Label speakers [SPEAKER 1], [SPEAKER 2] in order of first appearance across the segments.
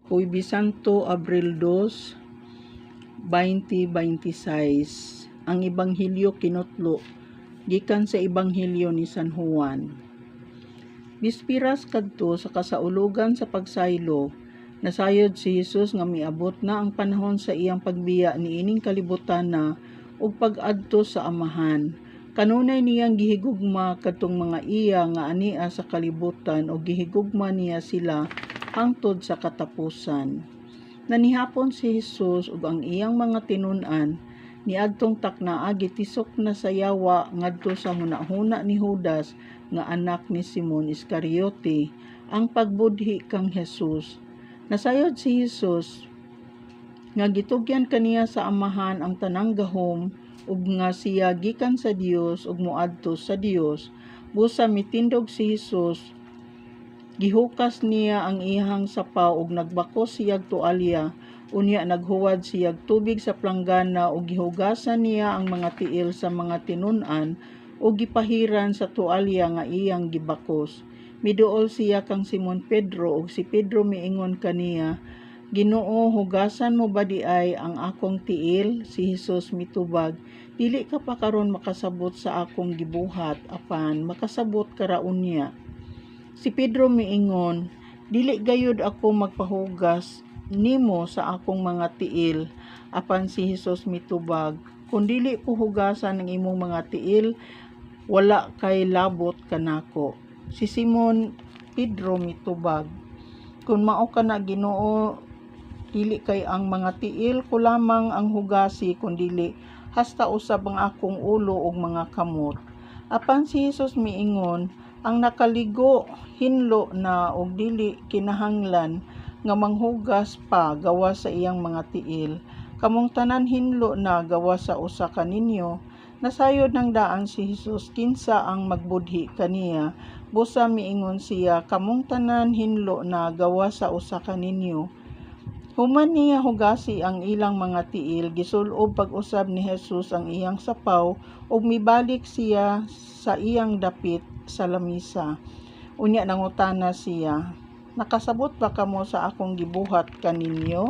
[SPEAKER 1] Huwebes Santo, Abril 2, 2026. Ang Ebanghelyo kinutlo gikan sa Ebanghelyo ni San Juan. Bispiras kadto sa kasaulugan sa pagsaylo, nasayod si Jesus nga miabot na ang panahon sa iyang pagbiya niining kalibutan na ug pag-adto sa Amahan. Kanunay niyang gihigugma kadtong mga iya nga ania sa kalibutan o gihigugma niya sila hangtod sa katapusan. Nanihapon si Jesus ug ang iyang mga tinun-an niadtong taknaa gitisok na sa yawa ngadto sa hunahuna ni Judas nga anak ni Simon Iscariote ang pagbudhi kang Jesus. Nasayod si Jesus nga gitugyan kaniya sa Amahan ang tanang gahom ug nga siya gikan sa Dios ug moadto sa Dios. Busa mitindog si Jesus, gihukas niya ang iyang sapaw ug nagbakos siyag tualya, unya naghuwad siyag tubig sa planggana ug gihugasan niya ang mga tiil sa mga tinun-an ug gipahiran sa tualya nga iyang gibakos. Miduol siya kang Simon Pedro ug si Pedro miingon kaniya, "Ginoo, hugasan mo ba diay ang akong tiil?" Si Jesus mitubag, "Dili ka pa karon makasabot sa akong gibuhat, apan makasabot ka ra unya." Si Pedro miingon, "Dili gayud ako magpahugas nimo sa akong mga tiil." Apan si Jesus mitubag, "Kung dili ko hugasan ang imong mga tiil, wala kay labot kanako." Si Simon Pedro mitubag, "Kung mao kana Ginoo, dili kay ang mga tiil ko lamang ang hugasi kundi hasta usab ang akong ulo ug mga kamot." Apan si Jesus miingon, "Ang nakaligo hinlo na ug dili kinahanglan nga manghugas pa gawas sa iyang mga tiil. Kamong tanan hinlo na gawas sa usa ka ninyo." Nasayod ng daan si Jesus kinsa ang magbudhi kaniya. Busa miingon siya, "Kamong tanan hinlo na gawas sa usa ka ninyo." Human niya hugasi ang ilang mga tiil, gisulob pag-usab ni Jesus ang iyang sapaw ug mibalik siya sa iyang dapit sa lamisa. Unya nangutana siya, "Nakasabot ba kamo sa akong gibuhat kaninyo?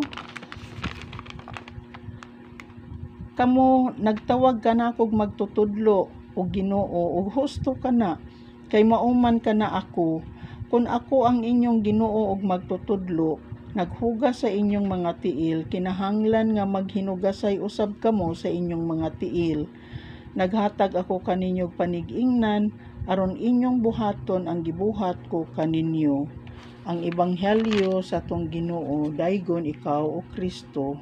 [SPEAKER 1] Kamo nagtawag kanakog magtutudlo og Ginoo ug husto kana, kay mauman kana ako. Kung ako ang inyong Ginoo ug magtutudlo, naghugas sa inyong mga tiil, kinahanglan nga maghinugasay usab kamo sa inyong mga tiil. Naghatag ako kaninyong panig-ingnan aron inyong buhaton ang gibuhat ko kaninyo." Ang Ebanghelyo sa atong Ginoo, daygon ikaw o Kristo.